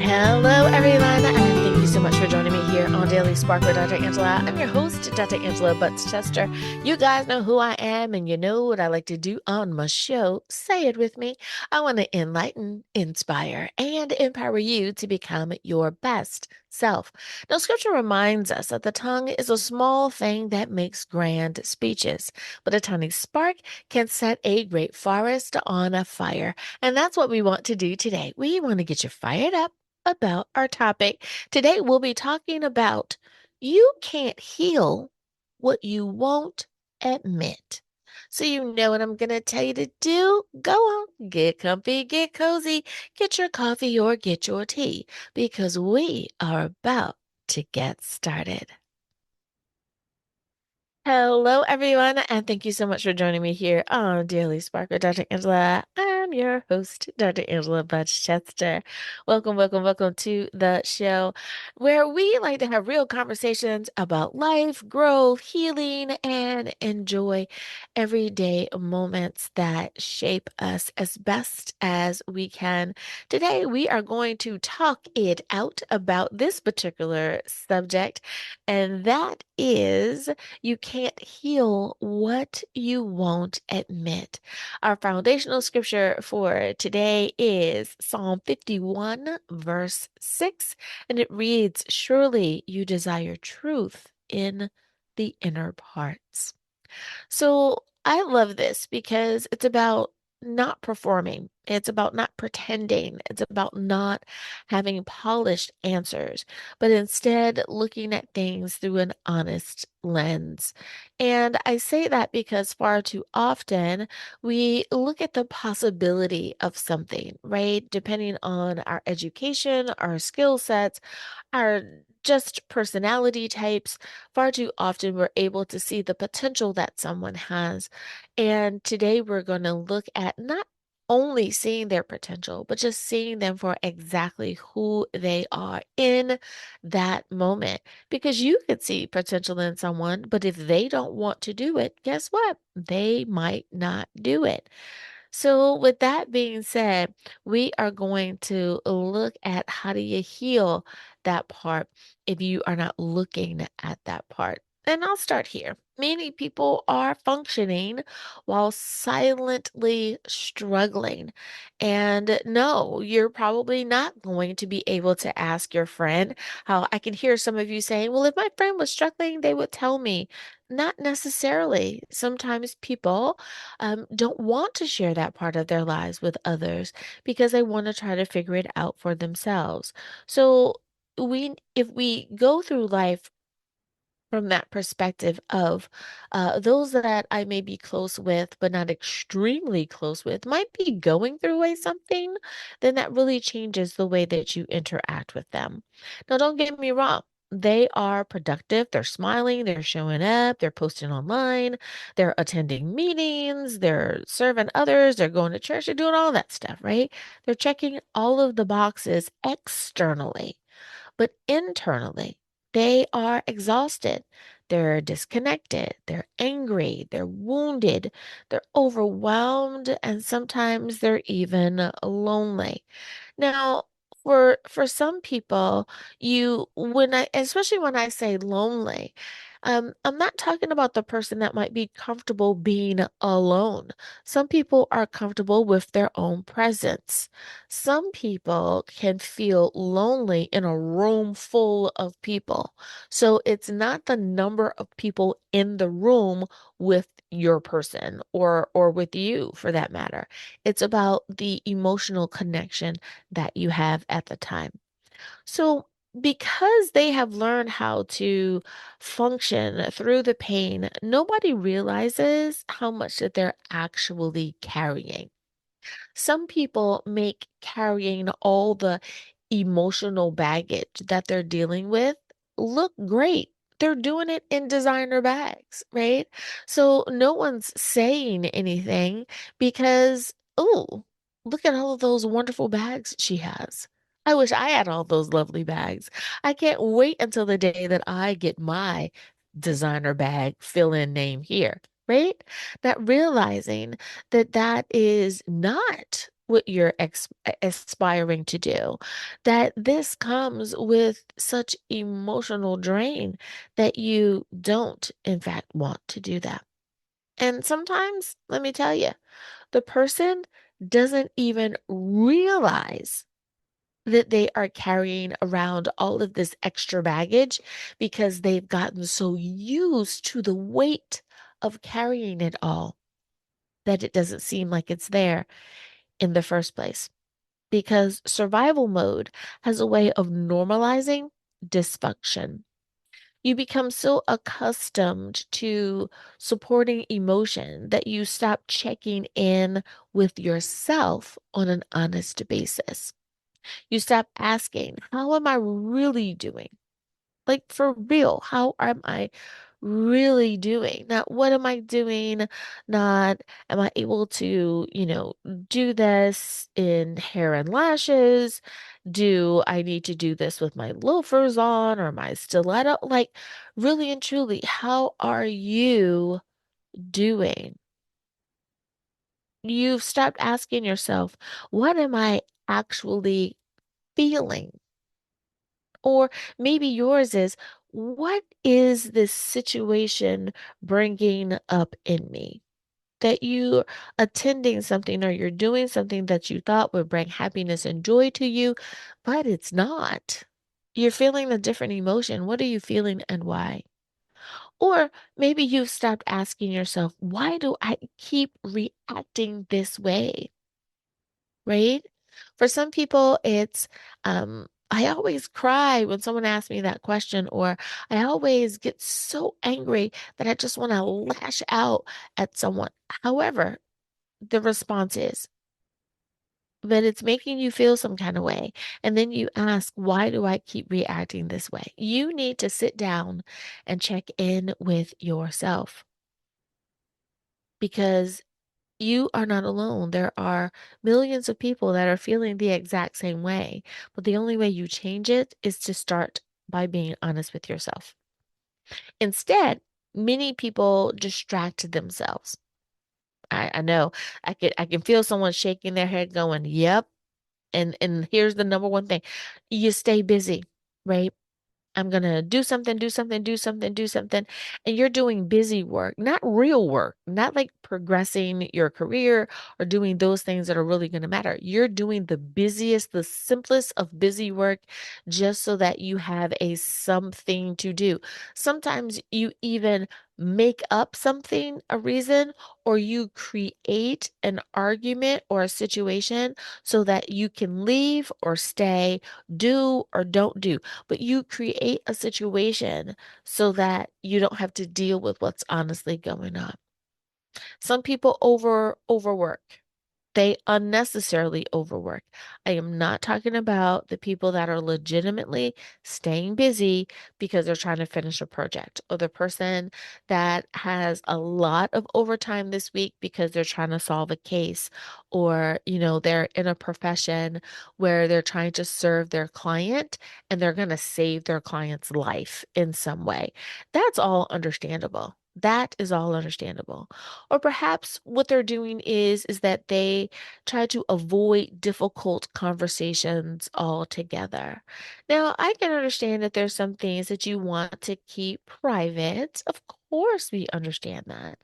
Hello, everyone, and thank you so much for joining me here on Daily Spark with Dr. Angela. I'm your host, Dr. Angela Butts Chester. You guys know who I am, and you know what I like to do on my show. Say it with me. I want to enlighten, inspire, and empower you to become your best self. Now, scripture reminds us that the tongue is a small thing that makes grand speeches, but a tiny spark can set a great forest on a fire. And that's what we want to do today. We want to get you fired up about our topic. Today, we'll be talking about you can't heal what you won't admit. So, you know what I'm going to tell you to do? Go on, get comfy, get cozy, get your coffee or get your tea, because we are about to get started. Hello, everyone, and thank you so much for joining me here on Daily Spark with Dr. Angela. I'm your host, Dr. Angela Butch Chester. Welcome, welcome, welcome to the show where we like to have real conversations about life, growth, healing, and enjoy everyday moments that shape us as best as we can. Today, we are going to talk it out about this particular subject, and that is. You can't heal what you won't admit. Our foundational scripture for today is Psalm 51, verse 6, and it reads, "Surely you desire truth in the inner parts." So I love this because it's about not performing. It's about not pretending. It's about not having polished answers, but instead looking at things through an honest lens. And I say that because far too often we look at the possibility of something, right? Depending on our education, our skill sets, our just personality types, far too often we're able to see the potential that someone has. And today we're going to look at not only seeing their potential, but just seeing them for exactly who they are in that moment. Because you could see potential in someone, but if they don't want to do it, guess what? They might not do it. So, with that being said, we are going to look at how do you heal that part if you are not looking at that part. And I'll start here. Many people are functioning while silently struggling. And no, you're probably not going to be able to ask your friend how I can hear some of you saying, well, if my friend was struggling, they would tell me. Not necessarily. Sometimes people don't want to share that part of their lives with others because they want to try to figure it out for themselves. So if we go through life from that perspective of those that I may be close with, but not extremely close with, might be going through something, then that really changes the way that you interact with them. Now, don't get me wrong. They are productive. They're smiling. They're showing up. They're posting online. They're attending meetings. They're serving others. They're going to church. They're doing all that stuff, right? They're checking all of the boxes externally. But internally, they are exhausted. They're disconnected. They're angry. They're wounded. They're overwhelmed. And sometimes they're even lonely. Now, for some people, especially when I say lonely, I'm not talking about the person that might be comfortable being alone. Some people are comfortable with their own presence. Some people can feel lonely in a room full of people. So it's not the number of people in the room with your person or with you for that matter. It's about the emotional connection that you have at the time. So, because they have learned how to function through the pain, nobody realizes how much that they're actually carrying. Some people make carrying all the emotional baggage that they're dealing with look great. They're doing it in designer bags, right? So no one's saying anything because, oh, look at all of those wonderful bags she has. I wish I had all those lovely bags. I can't wait until the day that I get my designer bag fill in name here. right? Not realizing that that is not what you're aspiring to do, that this comes with such emotional drain that you don't, in fact, want to do that. And sometimes, let me tell you, the person doesn't even realize that they are carrying around all of this extra baggage because they've gotten so used to the weight of carrying it all that it doesn't seem like it's there in the first place. Because survival mode has a way of normalizing dysfunction. You become so accustomed to supporting emotion that you stop checking in with yourself on an honest basis. You stop asking, how am I really doing? Like for real, how am I really doing? Not what am I doing? Not am I able to, do this in hair and lashes? Do I need to do this with my loafers on or my stiletto? Like, really and truly, how are you doing? You've stopped asking yourself, what am I actually feeling? Or maybe yours is, what is this situation bringing up in me? That you attending something or you're doing something that you thought would bring happiness and joy to you, but it's not. You're feeling a different emotion. What are you feeling and why? Or maybe you've stopped asking yourself, why do I keep reacting this way? Right? For some people, it's, I always cry when someone asks me that question, or I always get so angry that I just want to lash out at someone. However, the response is that it's making you feel some kind of way. And then you ask, why do I keep reacting this way? You need to sit down and check in with yourself because you are not alone. There are millions of people that are feeling the exact same way. But the only way you change it is to start by being honest with yourself. Instead, many people distract themselves. I know. I can feel someone shaking their head going, "Yep." And here's the number one thing. You stay busy, right? I'm gonna do something, do something, do something, do something. And you're doing busy work, not real work, not like progressing your career or doing those things that are really gonna matter. You're doing the busiest, the simplest of busy work just so that you have a something to do. Sometimes you even make up something, a reason, or you create an argument or a situation so that you can leave or stay, do or don't do, but you create a situation so that you don't have to deal with what's honestly going on. Some people overwork. They unnecessarily overwork. I am not talking about the people that are legitimately staying busy because they're trying to finish a project, or the person that has a lot of overtime this week because they're trying to solve a case, or, they're in a profession where they're trying to serve their client and they're going to save their client's life in some way. That's all understandable. That is all understandable. Or perhaps what they're doing is that they try to avoid difficult conversations altogether. Now, I can understand that there's some things that you want to keep private. Of course, we understand that.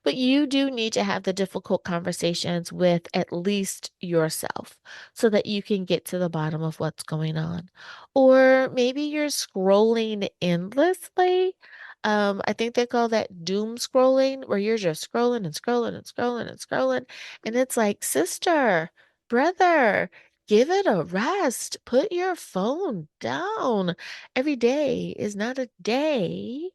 But you do need to have the difficult conversations with at least yourself so that you can get to the bottom of what's going on. Or maybe you're scrolling endlessly. I think they call that doom scrolling, where you're just scrolling and scrolling and scrolling and scrolling. And it's like, sister, brother, give it a rest. Put your phone down. Every day is not a day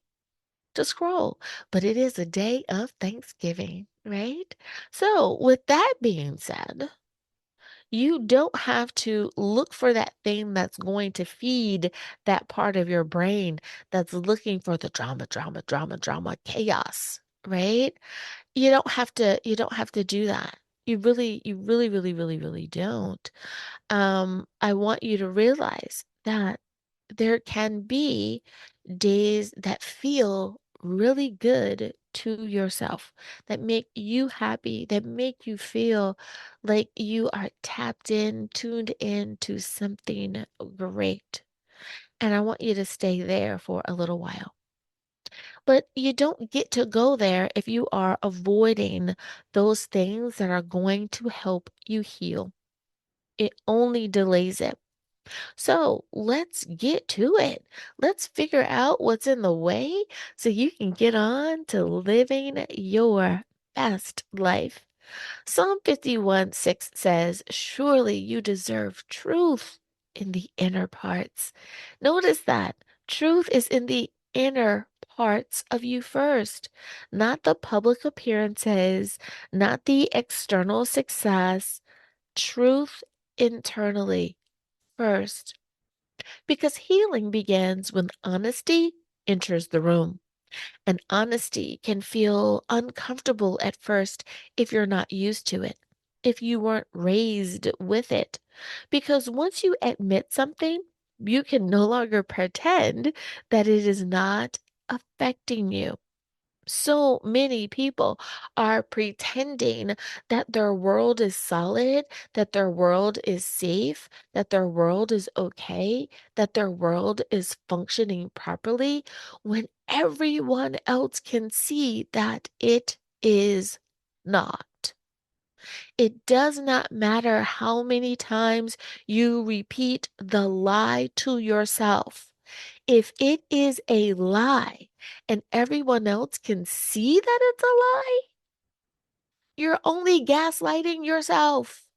to scroll, but it is a day of Thanksgiving, right? So, with that being said, you don't have to look for that thing that's going to feed that part of your brain that's looking for the drama, drama, drama, drama, chaos, right? You don't have to do that. You really, really, really, really don't. I want you to realize that there can be days that feel really good to yourself, that make you happy, that make you feel like you are tapped in, tuned in to something great. And I want you to stay there for a little while. But you don't get to go there if you are avoiding those things that are going to help you heal. It only delays it. So let's get to it. Let's figure out what's in the way so you can get on to living your best life. Psalm 51:6 says, "Surely you deserve truth in the inner parts." Notice that truth is in the inner parts of you first, not the public appearances, not the external success. Truth internally first. Because healing begins when honesty enters the room. And honesty can feel uncomfortable at first if you're not used to it, if you weren't raised with it. Because once you admit something, you can no longer pretend that it is not affecting you. So many people are pretending that their world is solid, that their world is safe, that their world is okay, that their world is functioning properly, when everyone else can see that it is not. It does not matter how many times you repeat the lie to yourself. If it is a lie and everyone else can see that it's a lie, you're only gaslighting yourself.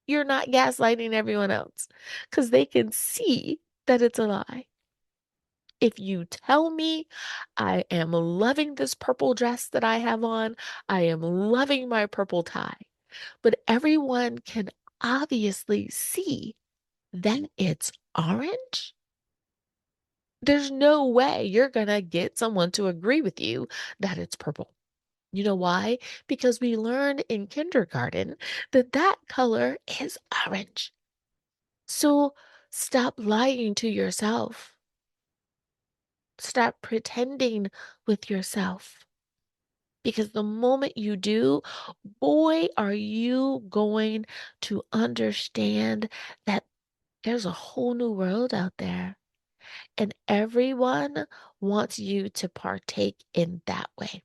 You're not gaslighting everyone else because they can see that it's a lie. If you tell me I am loving this purple dress that I have on, I am loving my purple tie, but everyone can obviously see that it's orange, there's no way you're gonna get someone to agree with you that it's purple. You know why? Because we learned in kindergarten that that color is orange. So stop lying to yourself. Stop pretending with yourself. Because the moment you do, boy, are you going to understand that there's a whole new world out there. And everyone wants you to partake in that way.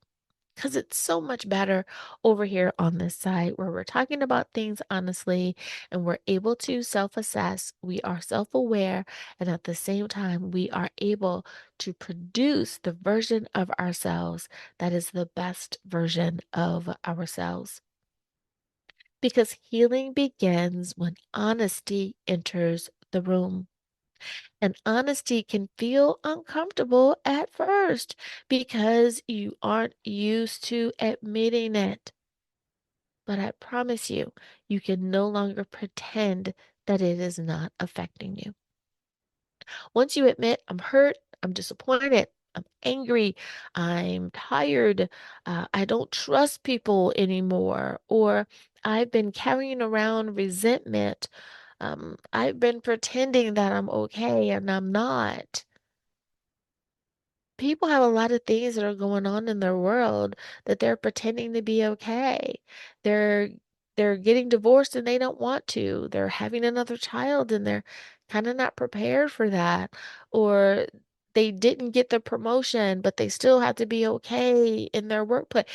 Because it's so much better over here on this side where we're talking about things honestly and we're able to self assess. We are self aware. And at the same time, we are able to produce the version of ourselves that is the best version of ourselves. Because healing begins when honesty enters the room. And honesty can feel uncomfortable at first because you aren't used to admitting it. But I promise you, you can no longer pretend that it is not affecting you. Once you admit, I'm hurt, I'm disappointed, I'm angry, I'm tired, I don't trust people anymore, or I've been carrying around resentment, I've been pretending that I'm okay and I'm not. People have a lot of things that are going on in their world that they're pretending to be okay. They're they're getting divorced and they don't want to. They're having another child and they're kind of not prepared for that. Or they didn't get the promotion, but they still have to be okay in their workplace.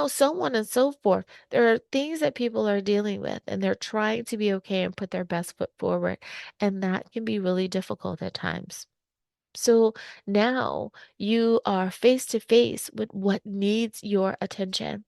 So on and so forth. There are things that people are dealing with and they're trying to be okay and put their best foot forward. And that can be really difficult at times. So now you are face to face with what needs your attention.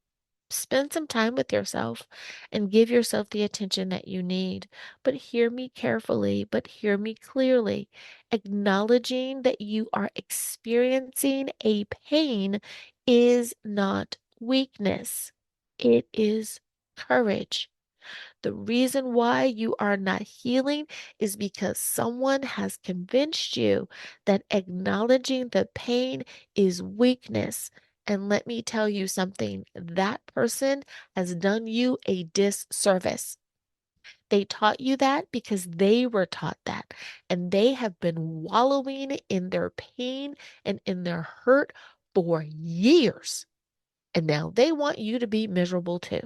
Spend some time with yourself and give yourself the attention that you need. But hear me carefully, but hear me clearly. Acknowledging that you are experiencing a pain is not weakness, it is courage. The reason why you are not healing is because someone has convinced you that acknowledging the pain is weakness. And let me tell you something, that person has done you a disservice. They taught you that because they were taught that. And they have been wallowing in their pain and in their hurt for years. And now they want you to be miserable too.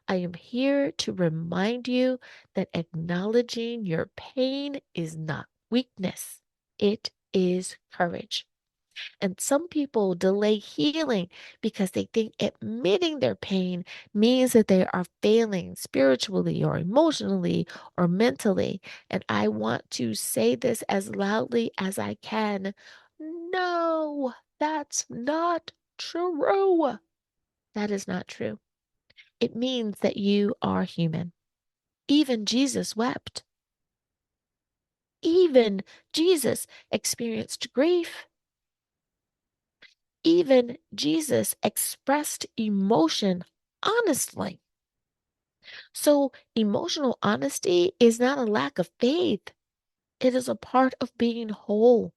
I am here to remind you that acknowledging your pain is not weakness, it is courage. And some people delay healing because they think admitting their pain means that they are failing spiritually or emotionally or mentally. And I want to say this as loudly as I can. No, that's not true. That is not true. It means that you are human. Even Jesus wept. Even Jesus experienced grief. Even Jesus expressed emotion honestly. So, emotional honesty is not a lack of faith, it is a part of being whole.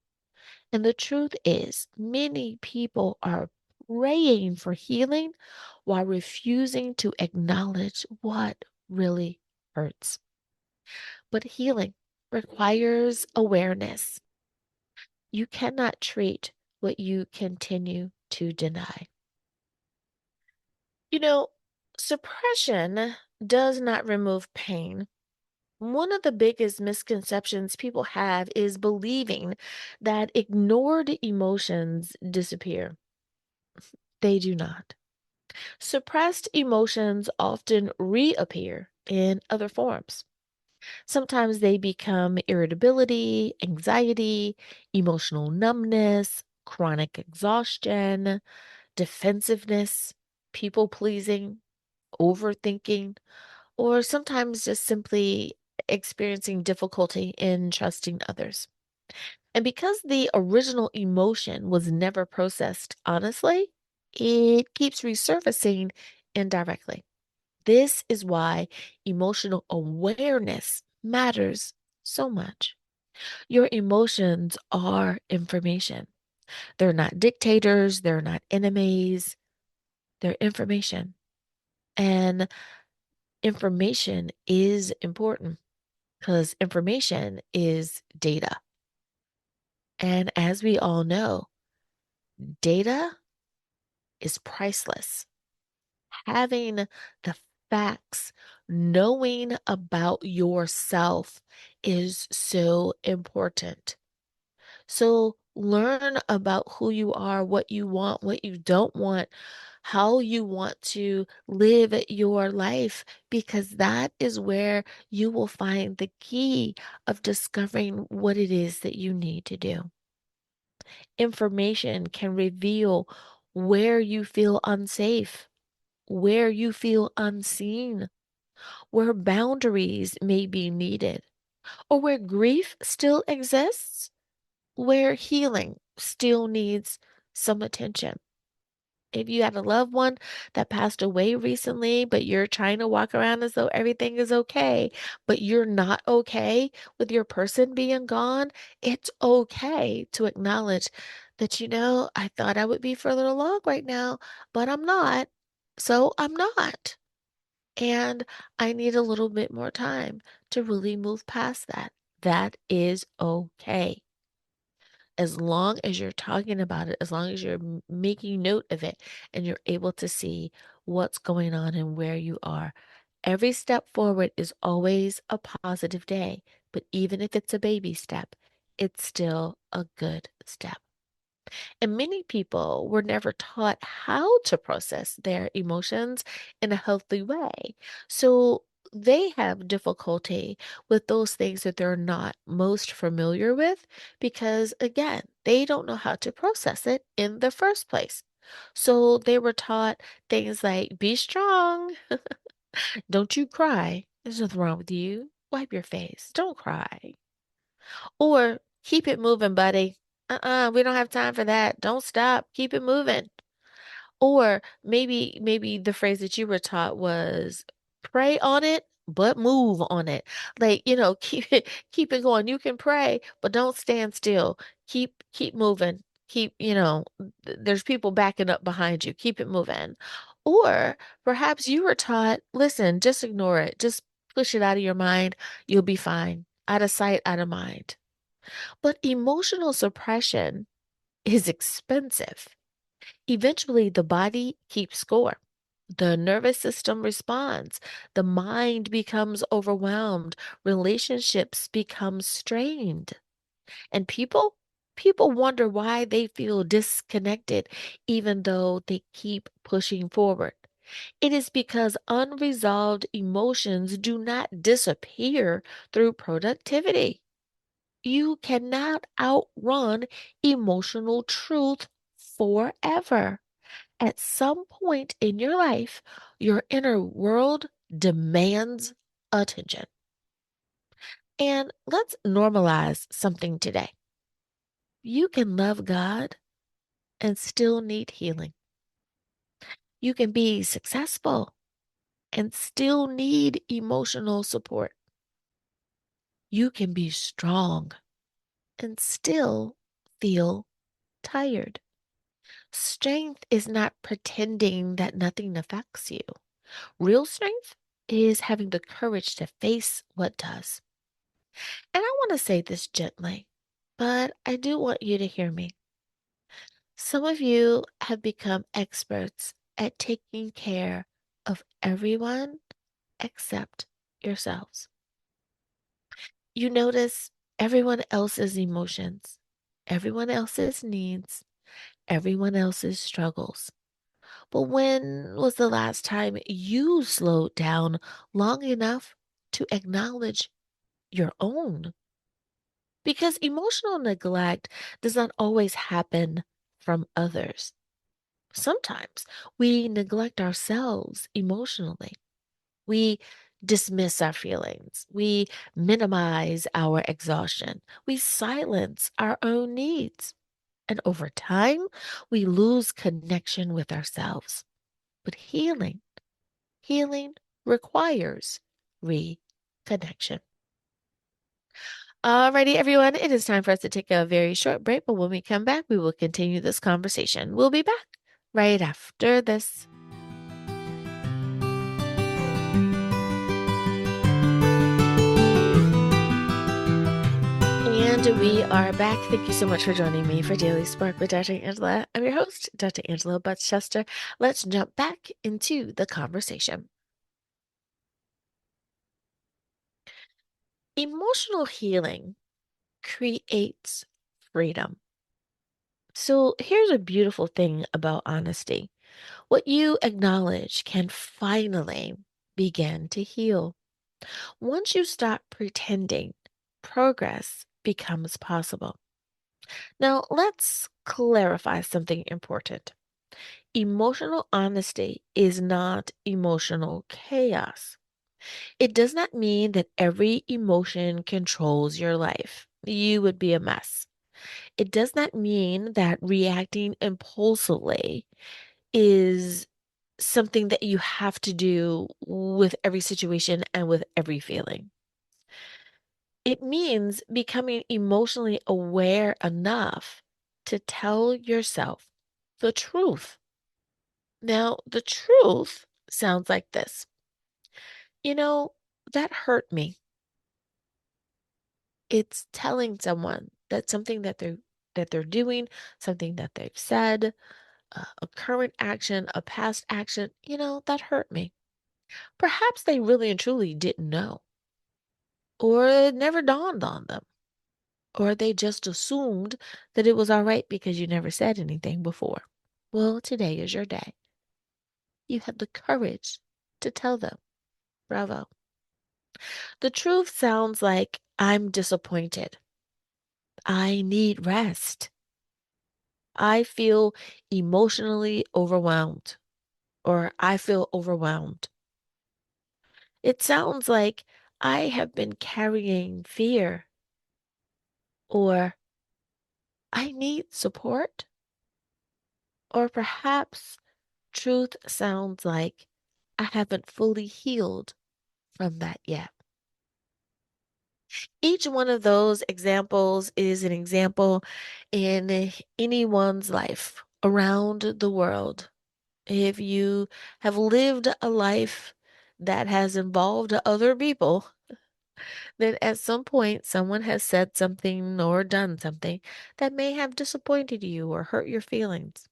And the truth is, many people are praying for healing while refusing to acknowledge what really hurts. But healing requires awareness. You cannot treat what you continue to deny. You know, suppression does not remove pain. One of the biggest misconceptions people have is believing that ignored emotions disappear. They do not. Suppressed emotions often reappear in other forms. Sometimes they become irritability, anxiety, emotional numbness, chronic exhaustion, defensiveness, people pleasing, overthinking, or sometimes just simply experiencing difficulty in trusting others. And because the original emotion was never processed honestly, it keeps resurfacing indirectly. This is why emotional awareness matters so much. Your emotions are information. They're not dictators, they're not enemies, they're information. And information is important because information is data. And as we all know, data is priceless. Having the facts, knowing about yourself is so important. So learn about who you are, what you want, what you don't want, how you want to live your life, because that is where you will find the key of discovering what it is that you need to do. Information can reveal where you feel unsafe, where you feel unseen, where boundaries may be needed, or where grief still exists, where healing still needs some attention. If you had a loved one that passed away recently, but you're trying to walk around as though everything is okay, but you're not okay with your person being gone, it's okay to acknowledge that, I thought I would be further along right now, but I'm not. So I'm not. And I need a little bit more time to really move past that. That is okay. As long as you're talking about it, as long as you're making note of it and you're able to see what's going on and where you are. Every step forward is always a positive day, but even if it's a baby step, it's still a good step. And many people were never taught how to process their emotions in a healthy way. So they have difficulty with those things that they're not most familiar with because, again, they don't know how to process it in the first place. So they were taught things like be strong, don't you cry. There's nothing wrong with you. Wipe your face. Don't cry. Or keep it moving, buddy. We don't have time for that. Don't stop. Keep it moving. Or maybe the phrase that you were taught was pray on it, but move on it. Like, keep it going. You can pray, but don't stand still. Keep moving. There's people backing up behind you. Keep it moving. Or perhaps you were taught, listen, just ignore it. Just push it out of your mind. You'll be fine. Out of sight, out of mind. But emotional suppression is expensive. Eventually, the body keeps score. The nervous system responds. The mind becomes overwhelmed. Relationships become strained. And people wonder why they feel disconnected even though they keep pushing forward. It is because unresolved emotions do not disappear through productivity. You cannot outrun emotional truth forever. At some point in your life, your inner world demands attention. And let's normalize something today. You can love God and still need healing. You can be successful and still need emotional support. You can be strong and still feel tired. Strength is not pretending that nothing affects you. Real strength is having the courage to face what does. And I want to say this gently, but I do want you to hear me. Some of you have become experts at taking care of everyone except yourselves. You notice everyone else's emotions, everyone else's needs, everyone else's struggles. But when was the last time you slowed down long enough to acknowledge your own? Because emotional neglect does not always happen from others. Sometimes we neglect ourselves emotionally. We dismiss our feelings. We minimize our exhaustion. We silence our own needs. And over time, we lose connection with ourselves. But healing requires reconnection. Alrighty, everyone, it is time for us to take a very short break, but when we come back, we will continue this conversation. We'll be back right after this. And we are back. Thank you so much for joining me for Daily Spark with Dr. Angela. I'm your host, Dr. Angela Butchester. Let's jump back into the conversation. Emotional healing creates freedom. So here's a beautiful thing about honesty. What you acknowledge can finally begin to heal. Once you stop pretending, progress becomes possible. Now, let's clarify something important. Emotional honesty is not emotional chaos. It does not mean that every emotion controls your life. You would be a mess. It does not mean that reacting impulsively is something that you have to do with every situation and with every feeling. It means becoming emotionally aware enough to tell yourself the truth. Now, the truth sounds like this. You know, that hurt me. It's telling someone that something that they're doing, something that they've said, a current action, a past action, that hurt me. Perhaps they really and truly didn't know, or it never dawned on them, or they just assumed that it was all right because you never said anything before. Well, today is your day. You had the courage to tell them. Bravo. The truth sounds like I'm disappointed. I need rest. I feel emotionally overwhelmed, or I feel overwhelmed. It sounds like I have been carrying fear, or I need support, or perhaps truth sounds like I haven't fully healed from that yet. Each one of those examples is an example in anyone's life around the world. If you have lived a life that has involved other people, then at some point someone has said something or done something that may have disappointed you or hurt your feelings.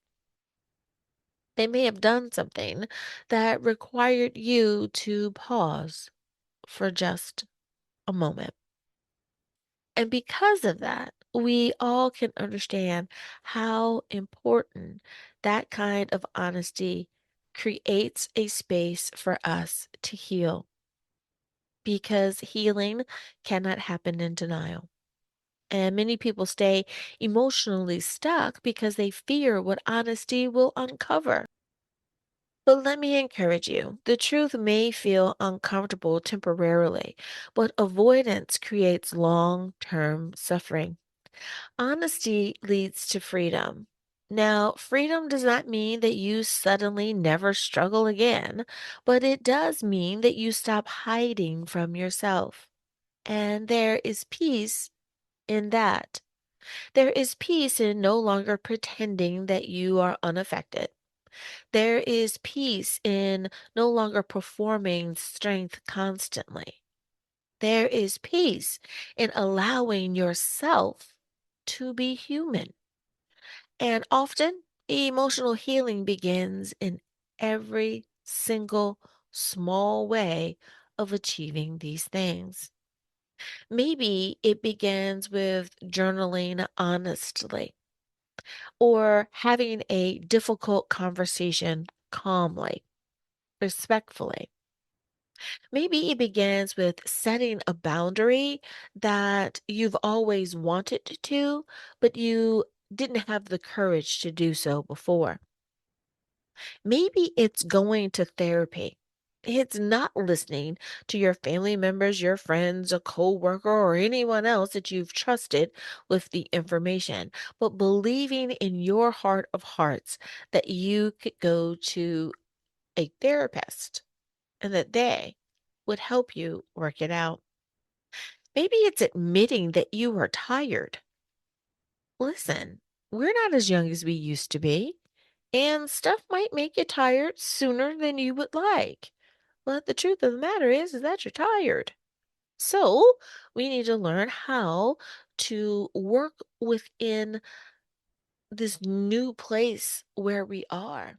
They may have done something that required you to pause for just a moment. And because of that, we all can understand how important that kind of honesty creates a space for us to heal, because healing cannot happen in denial. And many people stay emotionally stuck because they fear what honesty will uncover. But let me encourage you, the truth may feel uncomfortable temporarily, but avoidance creates long term suffering. Honesty leads to freedom. Now, freedom does not mean that you suddenly never struggle again, but it does mean that you stop hiding from yourself. And there is peace in that. There is peace in no longer pretending that you are unaffected. There is peace in no longer performing strength constantly. There is peace in allowing yourself to be human. And often, emotional healing begins in every single small way of achieving these things. Maybe it begins with journaling honestly, or having a difficult conversation calmly, respectfully. Maybe it begins with setting a boundary that you've always wanted to, but you didn't have the courage to do so before. Maybe it's going to therapy. It's not listening to your family members, your friends, a coworker, or anyone else that you've trusted with the information, but believing in your heart of hearts that you could go to a therapist and that they would help you work it out. Maybe it's admitting that you are tired. Listen, we're not as young as we used to be, and stuff might make you tired sooner than you would like. But the truth of the matter is that you're tired. So we need to learn how to work within this new place where we are.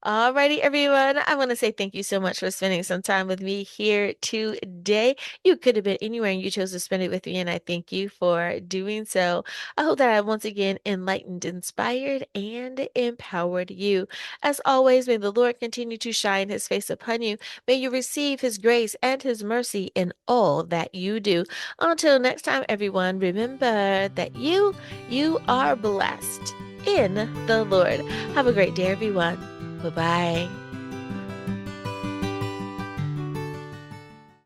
Alrighty, everyone. I want to say thank you so much for spending some time with me here today. You could have been anywhere and you chose to spend it with me, and I thank you for doing so. I hope that I once again enlightened, inspired, and empowered you. As always, may the Lord continue to shine his face upon you. May you receive his grace and his mercy in all that you do. Until next time, everyone, remember that you are blessed in the Lord. Have a great day, everyone. Bye bye.